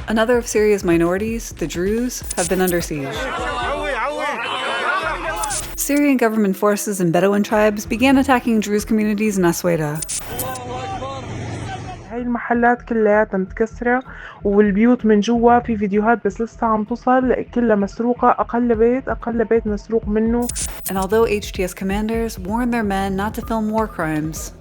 Another of Syria's minorities, the Druze, have been under siege. Syrian government forces and Bedouin tribes began attacking Druze communities in Suweyda. هاي المحلات كلياتها متكسرة والبيوت من جوا في فيديوهات بس لسه عم توصل كلها مسروقة أقل بيت مسروق منه. And although HTS commanders warn their men not to film war crimes,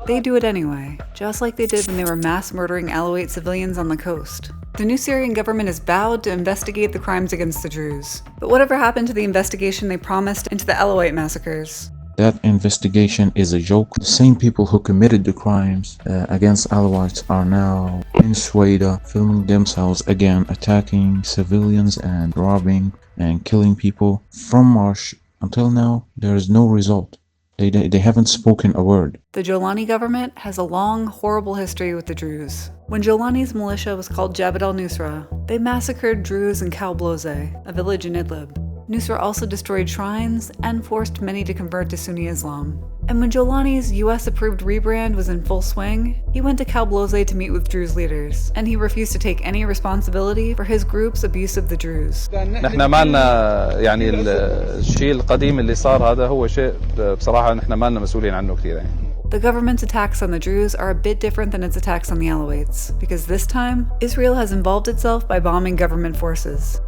they do it anyway, just like they did when they were mass murdering Alawite civilians on the coast. The new Syrian government has vowed to investigate the crimes against the Druze. But whatever happened to the investigation they promised into the Alawite massacres? That investigation is a joke. The same people who committed the crimes against Alawites are now in Suweyda, filming themselves again, attacking civilians and robbing and killing people. From March until now, there is no result. They haven't spoken a word. The Jolani government has a long, horrible history with the Druze. When Jolani's militia was called Jabhat al-Nusra, they massacred Druze in Bloze, a village in Idlib. Nusra also destroyed shrines and forced many to convert to Sunni Islam. And when Jolani's US-approved rebrand was in full swing, he went to Bloze to meet with Druze leaders, and he refused to take any responsibility for his group's abuse of the Druze. نحن ما لنا يعني الشيء القديم اللي صار هذا هو شيء بصراحة نحن ما لنا مسؤولين عنه كثير يعني. The government's attacks on the Druze are a bit different than its attacks on the Alawites, because this time, Israel has involved itself by bombing government forces.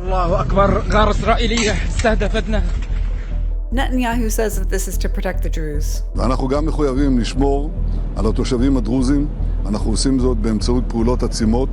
Netanyahu says that this is to protect the Druze. ואנחנו גם מחויבים לשמור על התושבים הדרוזים. אנחנו עושים זאת באמצעות פעולות עצימות.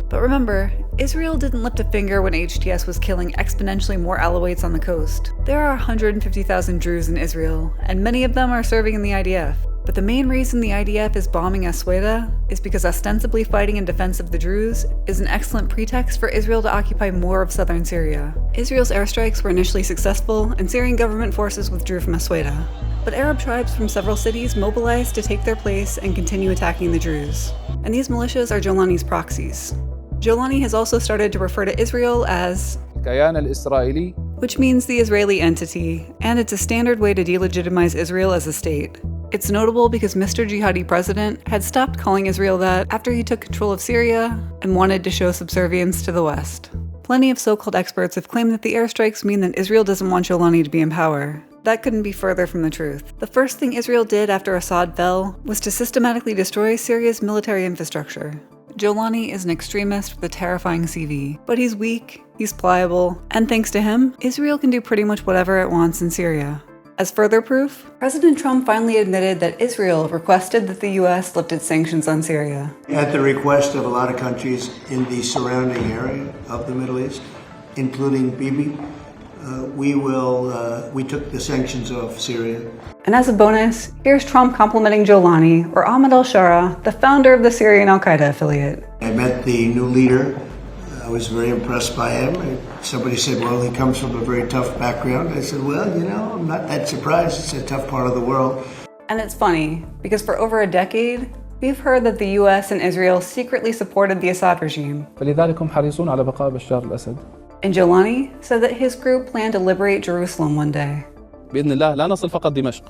But remember, Israel didn't lift a finger when HTS was killing exponentially more Alawites on the coast. There are 150,000 Druze in Israel, and many of them are serving in the IDF. But the main reason the IDF is bombing Suweyda is because ostensibly fighting in defense of the Druze is an excellent pretext for Israel to occupy more of southern Syria. Israel's airstrikes were initially successful, and Syrian government forces withdrew from Suweyda. But Arab tribes from several cities mobilized to take their place and continue attacking the Druze. And these militias are Jolani's proxies. Jolani has also started to refer to Israel as الكيان الإسرائيلي, which means the Israeli entity, and it's a standard way to delegitimize Israel as a state. It's notable because Mr. Jihadi president had stopped calling Israel that after he took control of Syria and wanted to show subservience to the West. Plenty of so-called experts have claimed that the airstrikes mean that Israel doesn't want Jolani to be in power. That couldn't be further from the truth. The first thing Israel did after Assad fell was to systematically destroy Syria's military infrastructure. Jolani is an extremist with a terrifying CV, but he's weak, he's pliable, and thanks to him, Israel can do pretty much whatever it wants in Syria. As further proof, President Trump finally admitted that Israel requested that the US lift its sanctions on Syria. At the request of a lot of countries in the surrounding area of the Middle East, including Bibi, we took the sanctions off Syria. And as a bonus, here's Trump complimenting Jolani, or Ahmed al-Shara, the founder of the Syrian al-Qaeda affiliate. I met the new leader. I was very impressed by him. Somebody said, well, he comes from a very tough background. I said, well, I'm not that surprised. It's a tough part of the world. And it's funny, because for over a decade, we've heard that the US and Israel secretly supported the Assad regime. فلذلك هم حريصون على بقاء بشار الأسد. And Jolani said that his group planned to liberate Jerusalem one day. بإذن الله لا نصل فقط دمشق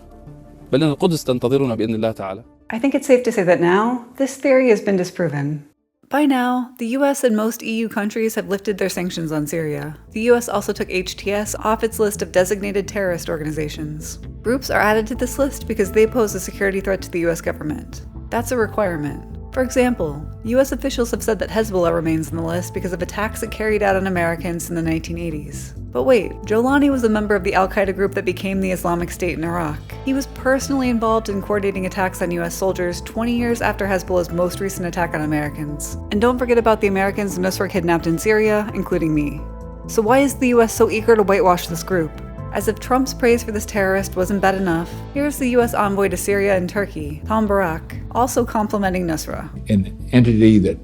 بل إن القدس تنتظرنا بإذن الله تعالى. I think it's safe to say that now, this theory has been disproven. By now, the US and most EU countries have lifted their sanctions on Syria. The US also took HTS off its list of designated terrorist organizations. Groups are added to this list because they pose a security threat to the US government. That's a requirement. For example, US officials have said that Hezbollah remains on the list because of attacks it carried out on Americans in the 1980s. But wait, Jolani was a member of the al-Qaeda group that became the Islamic State in Iraq. He was personally involved in coordinating attacks on US soldiers 20 years after Hezbollah's most recent attack on Americans. And don't forget about the Americans Nusra kidnapped in Syria, including me. So why is the US so eager to whitewash this group? As if Trump's praise for this terrorist wasn't bad enough, here's the US envoy to Syria and Turkey, Tom Barak, also complimenting Nusra. An entity that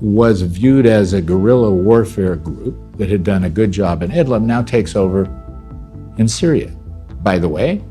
was viewed as a guerrilla warfare group that had done a good job in Idlib now takes over in Syria. By the way,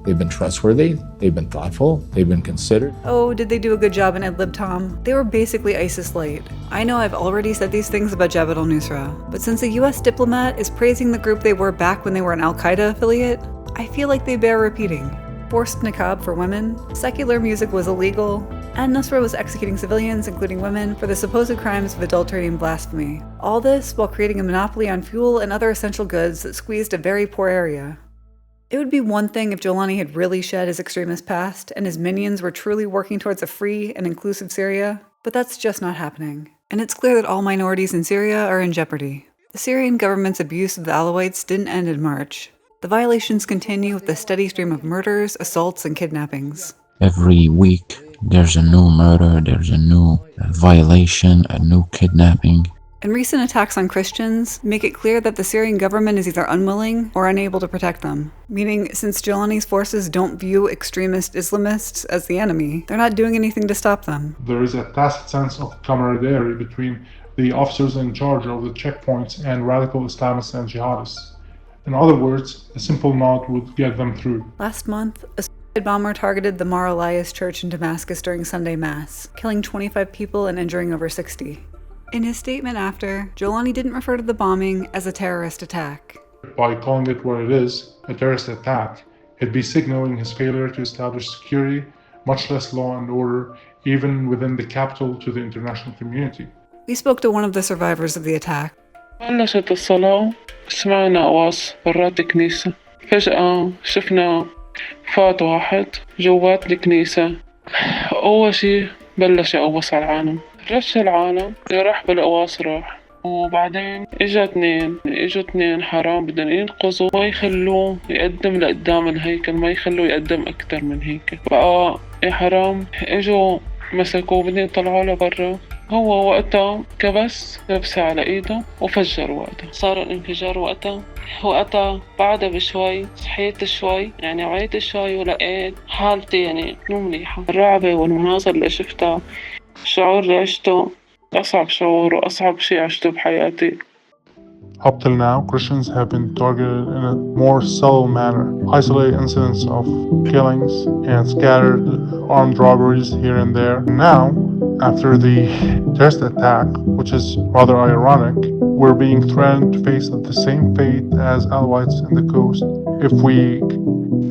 they've been trustworthy, they've been thoughtful, they've been considered. Oh, did they do a good job in Idlib, Tom? They were basically ISIS light. I know I've already said these things about Jabhat al-Nusra, but since a US diplomat is praising the group they were back when they were an al-Qaeda affiliate, I feel like they bear repeating. Forced niqab for women, secular music was illegal, And Nusra was executing civilians, including women, for the supposed crimes of adultery and blasphemy. All this while creating a monopoly on fuel and other essential goods that squeezed a very poor area. It would be one thing if Jolani had really shed his extremist past and his minions were truly working towards a free and inclusive Syria, but that's just not happening. And it's clear that all minorities in Syria are in jeopardy. The Syrian government's abuse of the Alawites didn't end in March. The violations continue with the steady stream of murders, assaults, and kidnappings. Every week, there's a new murder, there's a new violation, a new kidnapping. And recent attacks on Christians make it clear that the Syrian government is either unwilling or unable to protect them. Meaning, since Jolani's forces don't view extremist Islamists as the enemy, they're not doing anything to stop them. There is a tacit sense of camaraderie between the officers in charge of the checkpoints and radical Islamists and jihadists. In other words, a simple nod would get them through. Last month, a suicide bomber targeted the Mar Elias church in Damascus during Sunday Mass, killing 25 people and injuring over 60. In his statement after, Jolani didn't refer to the bombing as a terrorist attack. By calling it what it is, a terrorist attack, he'd be signaling his failure to establish security, much less law and order, even within the capital to the international community. We spoke to one of the survivors of the attack. بلشت الصلاة سمعنا أواص برات الكنيسة فجأة شفنا فات واحد جوات الكنيسة أول شي بلش يقوص على العالم رش العالم راح بالقواص راح وبعدين اجوا اثنين حرام بدهم ينقذوا ما يخلوه يقدم لقدام الهيكل ما يخلوه يقدم أكتر من هيك بقى يا حرام اجوا مسكوه بدهم يطلعوا له برا هو وقتها كبس لبسه على ايده وفجر وقتها صار الانفجار وقتها بعدها بشوي صحيت شوي يعني وعيت شوي ولقيت حالتي يعني مو مليحة الرعبة والمناظر اللي شفتها الشعور اللي عشته أصعب شعور وأصعب شيء عشته بحياتي. Up till now, Christians have been targeted in a more subtle manner, isolated incidents of killings and scattered armed robberies here and there. Now, after the terrorist attack, which is rather ironic, we're being threatened to face the same fate as Alawites in the coast if we,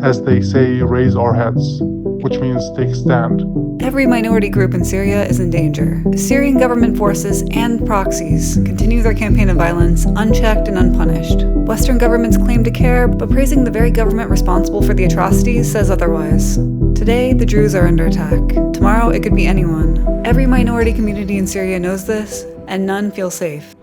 as they say, raise our heads, which means take a stand. Every minority group in Syria is in danger. Syrian government forces and proxies continue their campaign of violence unchecked and unpunished. Western governments claim to care, but praising the very government responsible for the atrocities says otherwise. Today, the Druze are under attack. Tomorrow, it could be anyone. Every minority community in Syria knows this, and none feel safe.